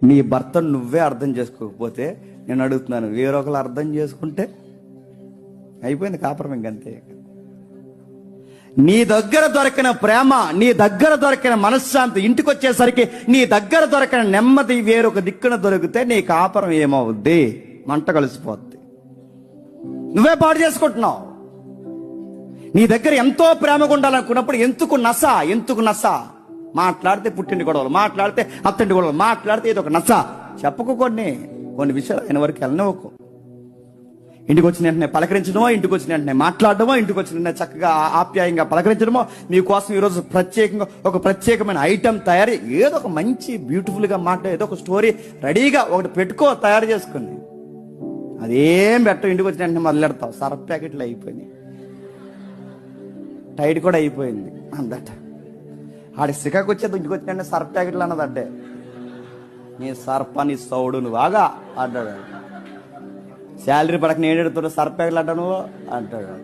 నీ భర్తను నువ్వే అర్థం చేసుకోకపోతే నేను అడుగుతున్నాను, వేరొకరు అర్థం చేసుకుంటే అయిపోయింది కాపురం ఇంకంతే. నీ దగ్గర దొరికిన ప్రేమ, నీ దగ్గర దొరికిన మనశ్శాంతి, ఇంటికి వచ్చేసరికి నీ దగ్గర దొరికిన నెమ్మది వేరొక దిక్కున దొరికితే నీ కాపురం ఏమవుద్ది? మంట కలిసిపోద్ది. నువ్వే పాడు చేసుకుంటున్నావు. నీ దగ్గర ఎంతో ప్రేమగా ఉండాలనుకున్నప్పుడు ఎందుకు నస మాట్లాడితే పుట్టింటి గొడవలు, మాట్లాడితే అత్తింటి గొడవలు, మాట్లాడితే ఏదో ఒక నస చెప్పకు. కొన్ని విషయాలు ఆయన వరకు వెళ్ళనివ్వకు. ఇంటికి వచ్చిన వెంటనే పలకరించడమో, ఇంటికి వచ్చిన వెంటనే మాట్లాడడమో, ఇంటికి వచ్చిన వెంటనే చక్కగా ఆప్యాయంగా పలకరించడమో, మీకోసం ఈరోజు ప్రత్యేకంగా ఒక ప్రత్యేకమైన ఐటెం తయారీ, ఏదో ఒక మంచి బ్యూటిఫుల్గా మాట్లాడే ఏదో ఒక స్టోరీ రెడీగా ఒకటి పెట్టుకో, తయారు చేసుకుని. అదేం పెట్టవు. ఇంటికి వచ్చిన వెంటనే మొదలెడతావు. సర్ఫ్ ప్యాకెట్లు అయిపోయినాయి, టైట్ కూడా అయిపోయింది అందట. ఆడి సికాకు వచ్చేది ఇంటికి వచ్చిన సర్ఫ్ ప్యాకెట్లు అన్నదంటే, నీ సర్ఫ నీ సౌడు నువ్వు బాగా అంటాడు. శాలరీ పడక నేను ఎడుతున్నా సర్ఫ్ ప్యాకెట్లు అంటావు నువ్వు అంటాడు.